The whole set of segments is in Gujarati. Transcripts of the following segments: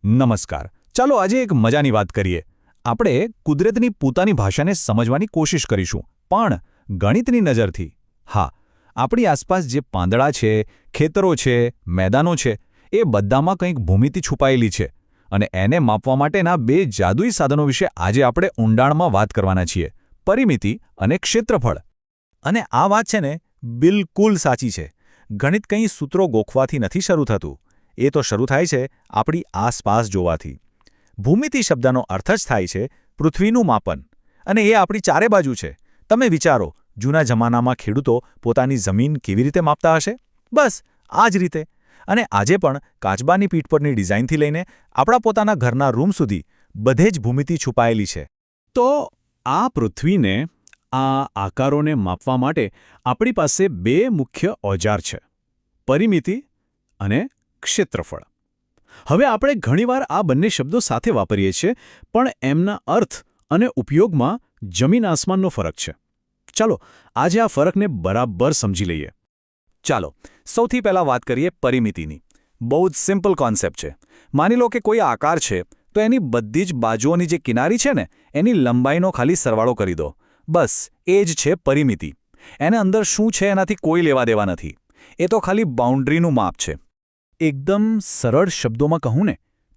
નમસ્કાર. ચાલો આજે એક મજાની વાત કરીએ. આપણે કુદરતની પોતાની ભાષાને સમજવાની કોશિશ કરીશું, પણ ગણિતની નજરથી. હા, આપણી આસપાસ જે પાંદડા છે, ખેતરો છે, મેદાનો છે, એ બધામાં કંઈક ભૂમિતિ છુપાયેલી છે, અને એને માપવા માટેના બે જાદુઈ સાધનો વિશે આજે આપણે ઊંડાણમાં વાત કરવાના છીએ: પરિમિતિ અને ક્ષેત્રફળ. અને આ વાત છે ને, બિલકુલ સાચી છે. ગણિત કંઈ સૂત્રો ગોખવાથી નથી શરૂ થતું. એ તો શરૂ થાય છે આપણી આસપાસ જોવાથી. ભૂમિતિ શબ્દનો અર્થ જ થાય છે પૃથ્વીનું માપન, અને એ આપણી ચારે બાજુ છે. તમે વિચારો, જૂના જમાનામાં ખેડૂતો પોતાની જમીન કેવી રીતે માપતા હશે? બસ આ જ રીતે. અને આજે પણ કાચબાની પીઠ પરની ડિઝાઇનથી લઈને આપણા પોતાના ઘરના રૂમ સુધી બધે જ ભૂમિતિ છુપાયેલી છે. તો આ પૃથ્વીને, આ આકારોને માપવા માટે આપણી પાસે બે મુખ્ય ઓજાર છે: પરિમિતિ અને ક્ષેત્રફળ. હવે આપણે ઘણીવાર આ બંને શબ્દો સાથે વાપરીએ છીએ, પણ એમના અર્થ અને ઉપયોગમાં જમીન આસમાનનો ફરક છે. ચાલો આજે આ ફરકને બરાબર સમજી લઈએ. ચાલો, સૌથી પહેલાં વાત કરીએ પરિમિતિની. બહુ જ સિમ્પલ કોન્સેપ્ટ છે. માની લો કે કોઈ આકાર છે, તો એની બધી જ બાજુઓની જે કિનારી છે ને, એની લંબાઈનો ખાલી સરવાળો કરી દો. બસ એ જ છે પરિમિતિ. એને અંદર શું છે એનાથી કોઈ લેવા દેવા નથી. એ તો ખાલી બાઉન્ડ્રીનું માપ છે. એકદમ સરળ શબ્દોમાં કહું ને,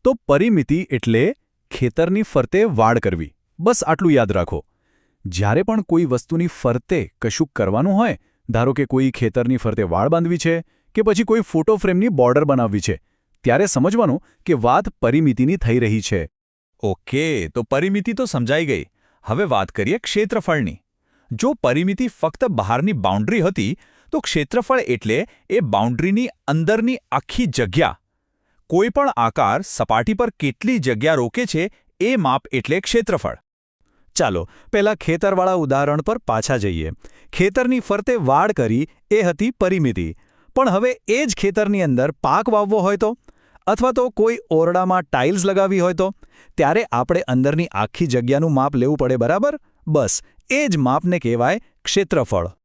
તો પરિમિતિ એટલે ખેતરની ફરતે વાડ કરવી. બસ આટલું યાદ રાખો. જ્યારે પણ કોઈ વસ્તુની ફરતે કશુંક કરવાનું હોય, ધારો કે કોઈ ખેતરની ફરતે વાડ બાંધવી છે કે પછી કોઈ ફોટો ફ્રેમની બોર્ડર બનાવવી છે, ત્યારે સમજવાનું કે વાત પરિમિતિની થઈ રહી છે. ઓકે, તો પરિમિતિ તો સમજાઈ ગઈ. હવે વાત કરીએ ક્ષેત્રફળની. જો પરિમિતિ ફક્ત બહારની બાઉન્ડ્રી હતી, તો ક્ષેત્રફળ એટલે એ બાઉન્ડ્રીની અંદરની આખી જગ્યા. કોઈ પણ આકાર સપાટી પર કેટલી જગ્યા રોકે છે એ માપ એટલે ક્ષેત્રફળ. ચાલો પહેલા ખેતરવાળા ઉદાહરણ પર પાછા જઈએ. ખેતરની ફરતે વાડ કરી એ હતી પરિમિતિ. પણ હવે એ જ ખેતરની અંદર પાક વાવવો હોય તો, અથવા તો કોઈ ઓરડામાં ટાઇલ્સ લગાવવી હોય તો, ત્યારે આપણે અંદરની આખી જગ્યાનું માપ લેવું પડે, બરાબર? બસ એ જ માપને કહેવાય ક્ષેત્રફળ.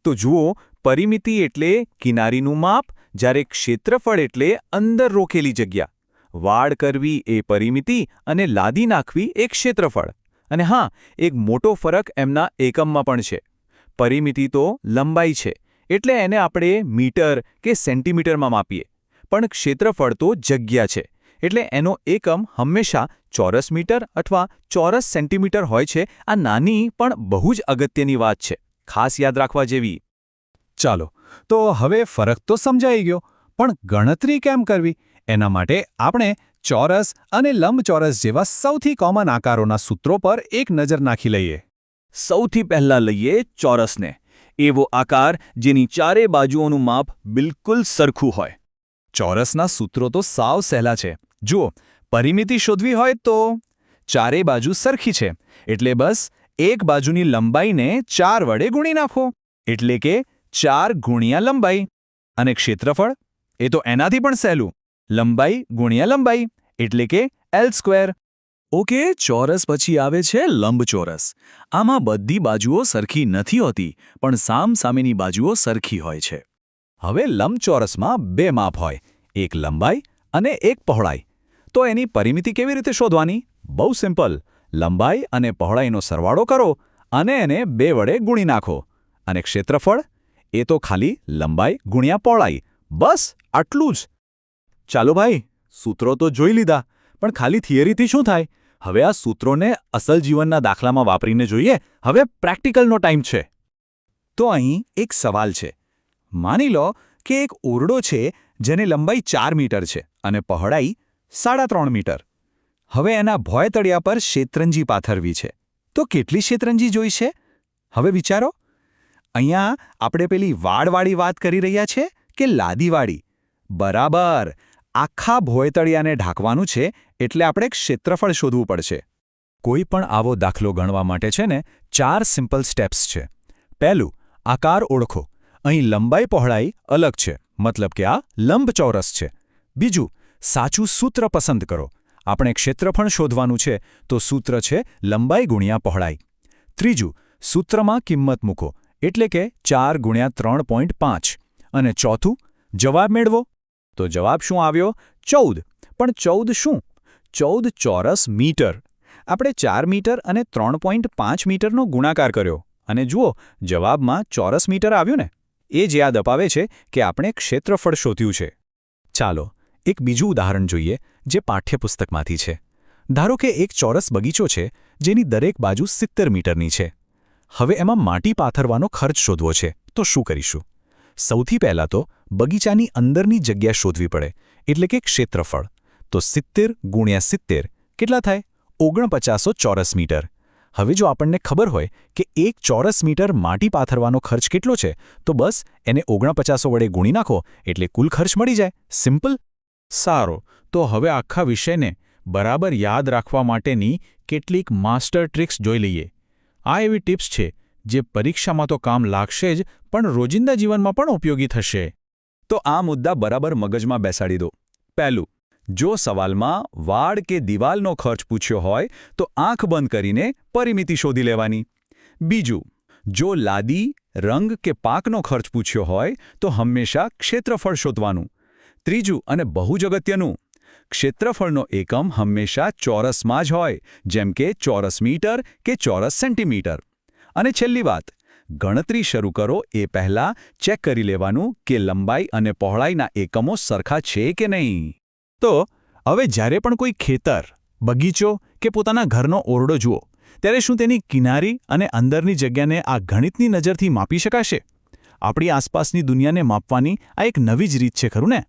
તો જુઓ, પરિમિતિ એટલે કિનારીનું માપ, જ્યારે ક્ષેત્રફળ એટલે અંદર રોકેલી જગ્યા. વાડ કરવી એ પરિમિતિ અને લાદી નાખવી એ ક્ષેત્રફળ. અને હા, એક મોટો ફરક એમના એકમમાં પણ છે. પરિમિતિ તો લંબાઈ છે, એટલે એને આપણે મીટર કે સેન્ટીમીટરમાં માપીએ. પણ ક્ષેત્રફળ તો જગ્યા છે, એટલે એનો એકમ હંમેશા ચોરસ મીટર અથવા ચોરસ સેન્ટીમીટર હોય છે. આ નાની પણ બહુ જ અગત્યની વાત છે, ખાસ યાદ રાખવા જેવી. ચાલો, તો હવે ફરક તો સમજાઈ ગયો, પણ ગણતરી કેમ કરવી એના માટે આપણે ચોરસ અને લંબચોરસ જેવા સૌથી કોમન આકારોના સૂત્રો પર એક નજર નાખી લઈએ. સૌથી પહેલાં લઈએ ચોરસને. એવો આકાર જેની ચારે બાજુઓનું માપ બિલકુલ સરખું હોય. ચોરસના સૂત્રો તો સાવ સહેલા છે. જુઓ, પરિમિતિ શોધવી હોય તો ચારે બાજુ સરખી છે, એટલે બસ એક બાજુની લંબાઈને 4 વડે ગુણી નાખો, એટલે કે 4 ગુણ્યા લંબાઈ. અને ક્ષેત્રફળ? એ તો એનાથી પણ સહેલું. લંબાઈ ગુણ્યા લંબાઈ, એટલે કે L². ઓકે, ચોરસ પછી આવે છે લંબચોરસ. આમાં બધી બાજુઓ સરખી નથી હોતી, પણ સામસામેની બાજુઓ સરખી હોય છે. હવે લંબચોરસમાં 2 માપ હોય, એક લંબાઈ અને એક પહોળાઈ. તો એની પરિમિતિ કેવી રીતે શોધવાની? બહુ સિમ્પલ. લંબાઈ અને પહોળાઈનો સરવાળો કરો અને એને 2 વડે ગુણી નાખો. અને ક્ષેત્રફળ? એ તો ખાલી લંબાઈ ગુણ્યા પહોળાઈ. બસ આટલું જ. ચાલો ભાઈ, સૂત્રો તો જોઈ લીધા, પણ ખાલી થિયરીથી શું થાય? હવે આ સૂત્રોને અસલ જીવનના દાખલામાં વાપરીને જોઈએ. હવે પ્રેક્ટિકલનો ટાઈમ છે. તો અહીં એક સવાલ છે. માની લો કે એક ઓરડો છે જેની લંબાઈ 4 મીટર છે અને પહોળાઈ 3.5 મીટર. હવે એના ભોંયતળિયા પર શેતરંજી પાથરવી છે. તો કેટલી શેતરંજી જોઈશે? હવે વિચારો. અહીંયા આપણે પેલી વાડવાળી વાત કરી રહ્યા છે કે લાદીવાળી? બરાબર. આખા ભોંયતળિયાને ઢાંકવાનું છે, એટલે આપણે ક્ષેત્રફળ શોધવું પડશે. કોઈ પણ આવો દાખલો ગણવા માટે છે ને 4 સિમ્પલ સ્ટેપ્સ છે. પહેલું, આકાર ઓળખો. અહીં લંબાઈ પહોળાઈ અલગ છે, મતલબ કે આ લંબચોરસ છે. બીજું, સાચું સૂત્ર પસંદ કરો. આપણે ક્ષેત્રફળ શોધવાનું છે, તો સૂત્ર છે લંબાઈ ગુણ્યા પહોળાઈ. ત્રીજું, સૂત્રમાં કિંમત મૂકો, એટલે કે 4 ગુણ્યા 3.5. અને ચોથું, જવાબ મેળવો. તો જવાબ શું આવ્યો? 14. પણ 14 શું? 14 ચોરસ મીટર. આપણે 4 મીટર અને 3.5 મીટરનો ગુણાકાર કર્યો અને જુઓ જવાબમાં ચોરસ મીટર આવ્યું ને. એ જ યાદ અપાવે છે કે આપણે ક્ષેત્રફળ શોધ્યું છે. ચાલો એક બીજું ઉદાહરણ જોઈએ જે પાઠ્યપુસ્તકમાંથી છે. ધારો કે એક ચોરસ બગીચો છે જેની દરેક બાજુ 70 મીટરની છે. હવે એમાં માટી પાથરવાનો ખર્ચ શોધવો છે તો શું કરીશું? સૌથી પહેલાં તો બગીચાની અંદરની જગ્યા શોધવી પડે એટલે કે ક્ષેત્રફળ. તો 70 ગુણ્યા 70 કેટલા થાય? 4900 ચોરસ મીટર. હવે જો આપણને ખબર હોય કે એક ચોરસ મીટર માટી પાથરવાનો ખર્ચ કેટલો છે તો બસ એને 4900 વડે ગુણી નાખો એટલે કુલ ખર્ચ મળી જાય. સિમ્પલ. સારો, તો હવે આખા વિષયને બરાબર યાદ રાખવા માટેની કેટલીક માસ્ટર ટ્રિક્સ જોઈ લઈએ. આ એવી ટિપ્સ છે જે પરીક્ષામાં તો કામ લાગશે જ પણ રોજિંદા જીવનમાં પણ ઉપયોગી થશે. તો આ મુદ્દા બરાબર મગજમાં બેસાડી દો. પહેલું, જો સવાલમાં વાડ કે દિવાલનો ખર્ચ પૂછ્યો હોય તો આંખ બંધ કરીને પરિમિતિ શોધી લેવાની. બીજું, જો લાદી, રંગ કે પાકનો ખર્ચ પૂછ્યો હોય તો હંમેશા ક્ષેત્રફળ શોધવાનું. ત્રીજું અને બહુ જ અગત્યનું, ક્ષેત્રફળનો એકમ હંમેશા ચોરસમાં જ હોય, જેમ કે ચોરસ મીટર કે ચોરસ સેન્ટીમીટર. અને છેલ્લી વાત, ગણતરી શરૂ કરો એ પહેલાં ચેક કરી લેવાનું કે લંબાઈ અને પહોળાઈના એકમો સરખા છે કે નહીં. તો હવે જ્યારે પણ કોઈ ખેતર, બગીચો કે પોતાના ઘરનો ઓરડો જુઓ ત્યારે શું તેની કિનારી અને અંદરની જગ્યાને આ ગણિતની નજરથી માપી શકાશે? આપણી આસપાસની દુનિયાને માપવાની આ એક નવી જ રીત છે, ખરું ને?